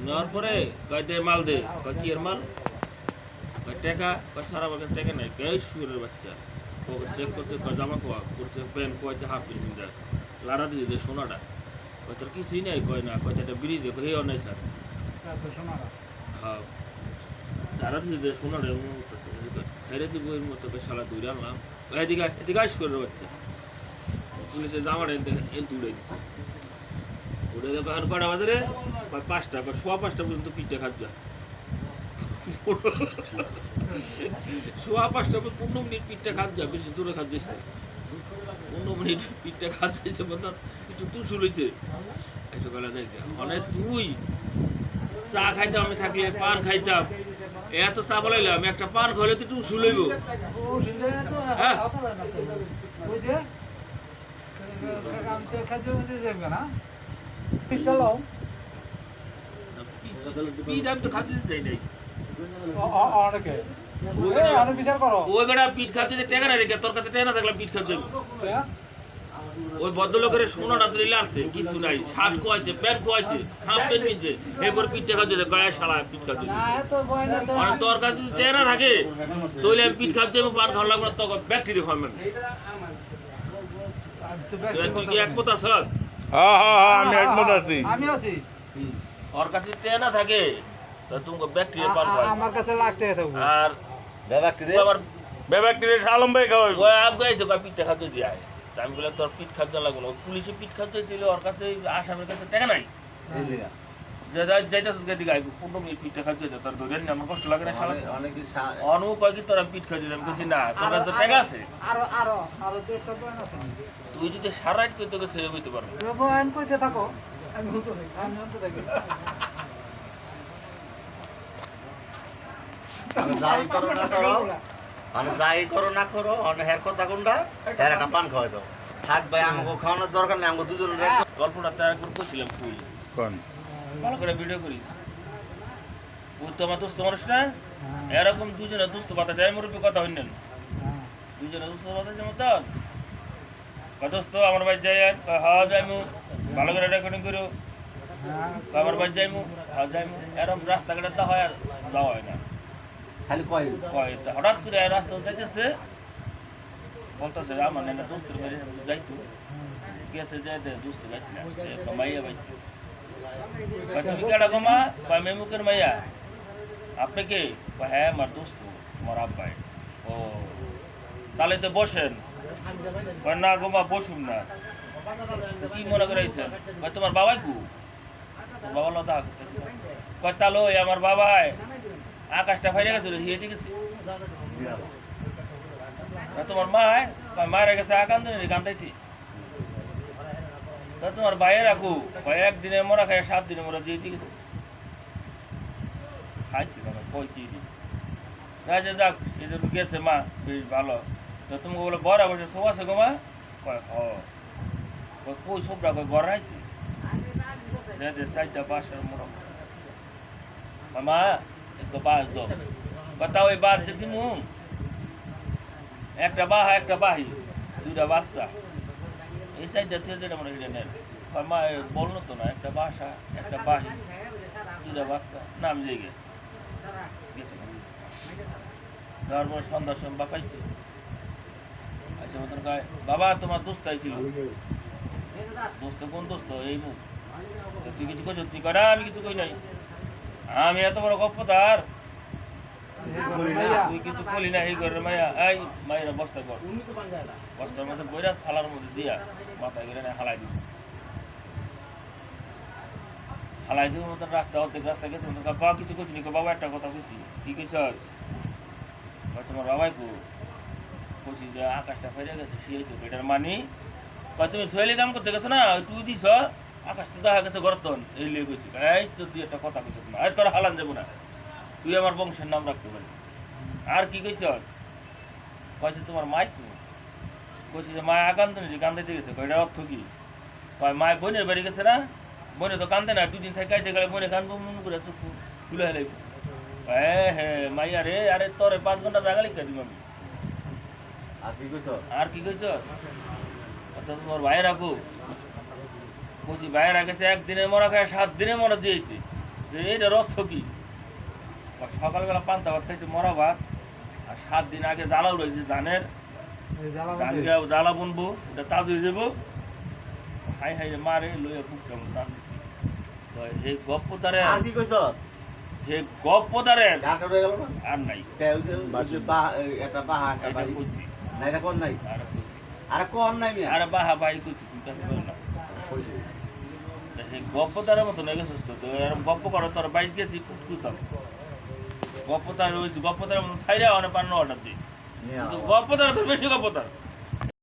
নেওয়ার পরে কয়তে মাল দে কয় কি এর মাল কয় টাকা কয় সারা বাগান টাকা নাই কয় সুরের বাচ্চা ও চেক করতে কয় জামা কোয়া করছে প্যান্ট কয়তে হাফ পিস দেয় লাড়া দিয়ে দে সোনাটা কয় তোর কিছুই নাই কয় না কয় একটা বিড়ি দে কয় নাই স্যার হ্যাঁ লাড়া দিয়ে দে সোনাটা এমন করতেছে হেরে দিব এর মতো শালা দূরে আনলাম এদিকে এদিকে সুরের বাচ্চা পুলিশের জামাটা এনতে উড়ে দিচ্ছে উড়ে দেখো আর কটা বাজারে 5টা বা 5:15 পর্যন্ত পিঠা খাদ্য 5:15 পর্যন্ত 15 মিনিট পিঠা খাদ্য বেশি জোরে খাদ্য 15 মিনিট পিঠা খাদ্য একটু টুসুল হয়েছে একটু গলা দেখে অনেক তুই চা খাইতাম আমি থাকলে পান খাইতাম এত চা বলাইলাম একটা পান খাইলে তো টুসুল হইব হ্যাঁ পিঠ আমি তো খাতে চাই নাই ওই বেড়া পিঠ খাতে টেকা নাই রেখে তোর কাছে টেকা না থাকলাম পিঠ খাতে ওই ভদ্রলোকের সোনাটা তুলে লাগছে কিছু নাই শার্ট খোয়াইছে প্যান্ট খোয়াইছে হাফ প্যান্ট কিনছে এরপর পিঠটা খাতে গায়ে শালা পিঠ খাতে তোর কাছে যদি টেকা না থাকে তাহলে আমি পিঠ খাতে পান খাওয়া লাগবে না তখন ব্যাকটেরিয়া খাওয়াবেন তুই কি একমত আছ? আমি একমত আছি। ওর কাছে টেকা না থাকে তো তুমি ব্যাকটেরিয়া পান খাওয়াই আমার কাছে লাগতে থাকবে আর ব্যাকটেরিয়া আবার ব্যাকটেরিয়া আলম ভাই খাওয়াই ওই আগে আইছে পিঠটা খাতে দিয়ে আয় আমি বললাম তোর পিঠ খাদ্য লাগলো না পুলিশে পিঠ খাদ্য ছিল ওর কাছে আসামের কাছে টাকা নাই যাইতেছ দিকে আগে 15 মিনিট পিঠটা খাদ্য তোর ধরেন না আমার কষ্ট লাগে না শালা অনু কয় কি তোরা পিঠ খাদ্য আমি বলছি না তোর কাছে তো টাকা আছে আরো দুটো বয়ান আছে তুই যদি সারা রাত কইতে গেছে ছেড়ে কইতে পারবি বয়ান কইতে থাকো আমি হুতো আমি অন্ত থাকি যাই করো না করো হের কথা কোনটা হের একটা পান খাওয়াই দাও থাক ভাই আমাকে খাওয়ানোর দরকার নেই আমাকে দুজনের গল্পটা তৈরি করে কইছিলাম তুই কোন ভালো করে ভিডিও করিস ওই তো আমার দোস্ত মানুষ না এরকম দুজনে দোস্ত পাতা যায় মুরব্বী কথা হইলেন দুজনে দোস্ত পাতা যেমন তো দোস্ত আমার বাড়ি যাই হাওয়া যাইমু ভালো করে রেকর্ডিং করো আমার বাড়ি যাইমু হাওয়া যাইমু এরকম রাস্তাঘাটে তো হয় আর যাওয়া হয় না খালি কয় হঠাৎ করে রাস্তা যাইতেছে বলতেছে আমার না দোস্তের বাড়ি যাইতো গেছে যাইতে দোস্ত যাইছি না মাইয়া বাইছে তুমি কেডা গো মা কয় মেমুকের মাইয়া আপনি কে হ্যাঁ আমার দোস্ত আমার আব্বাই ও তাহলে তো বসেন কয় না গো মা বসুন না কি মনে করাইছেন কয় তোমার বাবাই কু তোর বাবা লতা কয় তাহলে ওই আমার বাবাই আকাশটা ফাইরে গেছে হিয়ে গেছে তোমার মা মারা গেছে আকান্দি কান্দাইছি তা তোমার বাইরে রাখু একদিনে মরা খাই 7 দিনে মরা দিয়ে গেছে খাইছি কেন কই কি রাজা যাক এই যে গেছে মা বেশ ভালো তো তুমি বলে বড় বসে সব আছে গো মা কয় হ কই সবটা কই ঘর রাখছি যে 4টা 5টার মরা মা একটু বাস দো কথা ওই বাস যে দিমু একটা বাহা একটা বাহি 2টা বাচ্চা এই 4টা 3টা মনে হয় নেন মা বললো তো না একটা বাসা একটা বাহি 2টা বাচ্চা নাম জেগে যাওয়ার পর সন্ধ্যার সময় বাপাইছে আচ্ছা মতন কয় বাবা তোমার দোস্ত আইছিল দোস্ত কোন দোস্ত এই মুখ তুই কিছু কই তুই করা আমি কিছু কই নাই আমি এত বড় গপ্পদার তুই কিন্তু বলি না এই ঘরের মাইয়া এই মায়েরা বস্তা কর বস্তার মধ্যে বইরা থালার মধ্যে দিয়া মাথায় গেলে হালাই দিব হালাই দিব মতন রাস্তা অর্ধেক রাস্তা গেছে বাবা কিছু করছি নি বাবা একটা কথা বলছি কি কইছ তোমার বাবাই কইছি যে আকাশটা ফেরে গেছে সেই তো এটার মানি তুমি ছয়লি কাম করতে গেছো না তুই দিছ আকাশটা দেখা গেছে গর্তন এই লিয়ে কইছি এই তো তুই একটা কথা কইছ না এই তোর হালান যাবো না তুই আমার বংশের নাম রাখতে পারি আর কি কইছ কইছে তোমার মাই কইছে যে মায় আকান্ত নিয়ে কান্দাইতে গেছে এটার অর্থ কি কয় মায় বোনের বাড়ি গেছে না বোনে তো কান্দে না 2 দিন থেকে কাইতে গেলে বোনে কান্দবো মন করে চোখ খুলে হেলাইব হ্যাঁ মাইয়া রে আরে তোরে 5 ঘন্টা জায়গা লিখে দিব আমি আর কি কইছ তোমার ভাই রাখো বলছি ভাইয়েরা গেছে 1 দিনে মরা খায় 7 দিনে মরা দিয়েছে যে এটার অর্থ কি সকালবেলা পান্তা ভাত খাইছে মরা ভাত আর 7 দিন আগে জ্বালা উড়াইছে ধানের এই জ্বালা ধান বাদে। গিয়া জ্বালা বুনবো এটা তাজ হয়ে যাবো হাই হাই মারে লইয়া বুকটা টান দিছি তো এই গপ্পতারে আর কি কইছ এই গপ্পতারে গাটা রয়ে গেল না আর নাই একটা বাহা একটা এটা বাড়ি কইছি না এটা কোন নাই আর কইছি আরে কোন নাই মিয়া আরে বাহা ভাই কইছি তুই কাছে বল না এই গপ্পতারের মতো নেগে সুস্থ তো এরকম গপ্প করো তোর বাইক গেছি কুটকুতাম গপ্পতার ওই গপ্পতারের মতো ছাইরা অনেক পান্ন অর্ডার দিই মিয়া কিন্তু গপ্পতার তোর বেশি গপ্পতার